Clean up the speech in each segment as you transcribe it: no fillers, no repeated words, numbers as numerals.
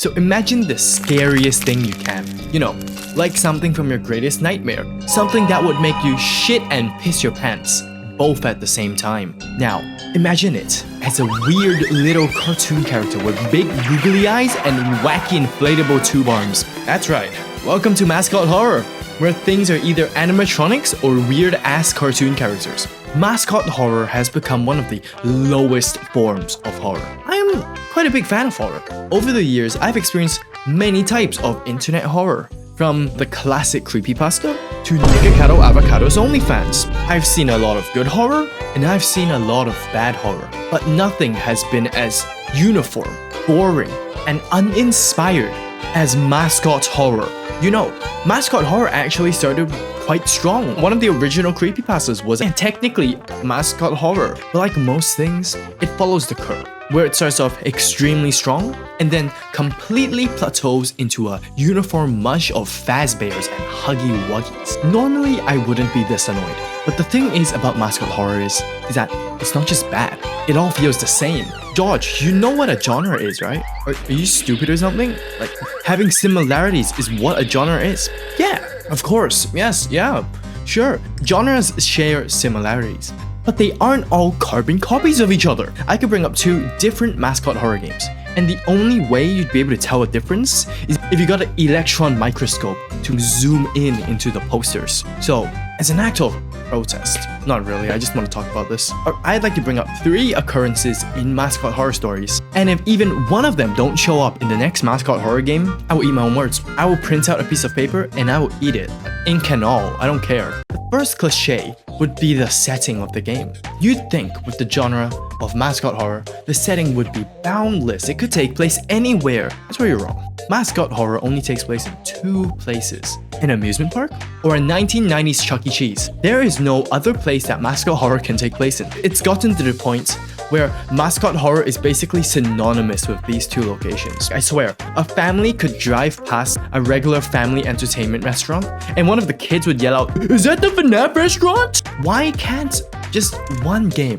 So imagine the scariest thing you can. You know, like something from your greatest nightmare. Something that would make you shit and piss your pants, both at the same time. Now, imagine it as a weird little cartoon character with big googly eyes and wacky inflatable tube arms. That's right. Welcome to Mascot Horror, where things are either animatronics or weird-ass cartoon characters. Mascot horror has become one of the lowest forms of horror. I am quite a big fan of horror. Over the years, I've experienced many types of internet horror. From the classic creepypasta to Nikocado Avocado's OnlyFans. I've seen a lot of good horror, and I've seen a lot of bad horror. But nothing has been as uniform, boring, and uninspired as Mascot horror. You know, Mascot horror actually started quite strong. One of the original creepypastas was technically Mascot horror. But like most things, it follows the curve, where it starts off extremely strong and then completely plateaus into a uniform mush of Fazbears and Huggy Wuggies. Normally, I wouldn't be this annoyed, but the thing is about Mascot horror is that it's not just bad, it all feels the same. George, you know what a genre is, right? Are you stupid or something? Like, having similarities is what a genre is. Yeah, of course, yes, yeah, sure. Genres share similarities, but they aren't all carbon copies of each other. I could bring up two different Mascot horror games, and the only way you'd be able to tell a difference is if you got an electron microscope to zoom in into the posters. So, as an act of protest, not really, I just want to talk about this, I'd like to bring up 3 occurrences in Mascot horror stories, and if even one of them don't show up in the next Mascot horror game, I will eat my own words. I will print out a piece of paper and I will eat it. Ink and all, I don't care. The first cliche would be the setting of the game. You'd think with the genre of Mascot horror, the setting would be boundless. It could take place anywhere. That's where you're wrong. Mascot horror only takes place in 2 places. An amusement park or a 1990s Chuck E. Cheese. There is no other place that Mascot horror can take place in. It's gotten to the point where Mascot horror is basically synonymous with these 2 locations. I swear, a family could drive past a regular family entertainment restaurant and one of the kids would yell out, "Is that the FNAF restaurant?" Why can't just one game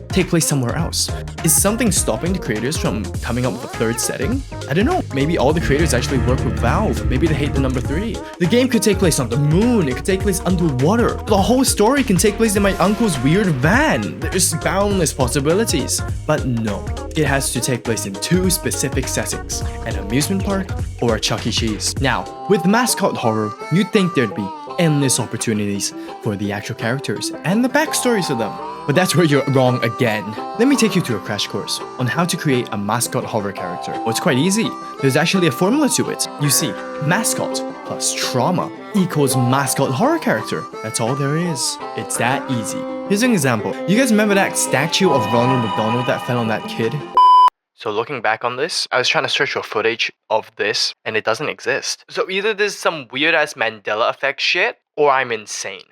take place somewhere else? Is something stopping the creators from coming up with a 3rd setting? I don't know, maybe all the creators actually work with Valve, maybe they hate the number 3. The game could take place on the moon, it could take place underwater. The whole story can take place in my uncle's weird van. There's boundless possibilities. But no, it has to take place in 2 specific settings, an amusement park or a Chuck E. Cheese. Now, with Mascot horror, you'd think there'd be endless opportunities for the actual characters and the backstories of them. But that's where you're wrong again. Let me take you through a crash course on how to create a Mascot horror character. Well, it's quite easy. There's actually a formula to it. You see, Mascot plus trauma equals Mascot horror character. That's all there is. It's that easy. Here's an example. You guys remember that statue of Ronald McDonald that fell on that kid? So looking back on this, I was trying to search for footage of this, and it doesn't exist. So either there's some weird-ass Mandela effect shit, or I'm insane.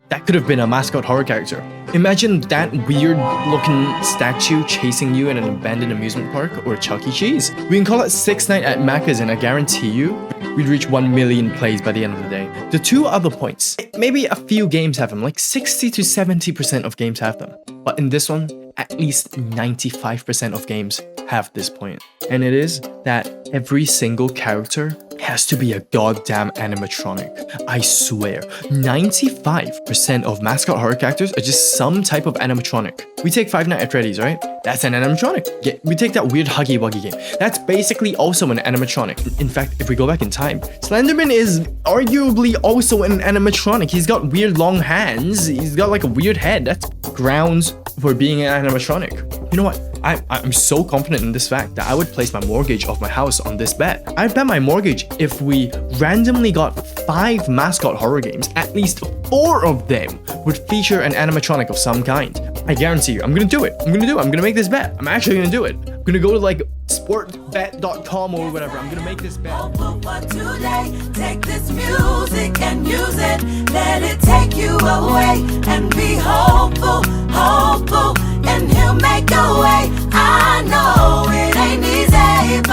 That could have been a Mascot horror character. Imagine that weird-looking statue chasing you in an abandoned amusement park or Chuck E. Cheese. We can call it 6 Night at Macca's, and I guarantee you, we'd reach 1 million plays by the end of the day. The 2 other points, maybe a few games have them, like 60 to 70% of games have them. But in this one, at least 95% of games have this point. And it is that every single character has to be a goddamn animatronic. I swear, 95% of Mascot horror characters are just some type of animatronic. We take Five Nights at Freddy's, right? That's an animatronic. Yeah, we take that weird Huggy Wuggy game. That's basically also an animatronic. In fact, if we go back in time, Slenderman is arguably also an animatronic. He's got weird long hands. He's got like a weird head. That's grounds for being an animatronic. You know what? I'm so confident in this fact that I would place my mortgage of my house on this bet. I'd bet my mortgage if we randomly got 5 Mascot horror games, at least 4 of them would feature an animatronic of some kind. I guarantee you, I'm gonna do it. I'm gonna make this bet. I'm actually gonna do it. I'm gonna go to like sportbet.com or whatever. I'm gonna make this bet. Today, take this music and use it. Let it take you away and be hopeful, and he'll make a way. I know.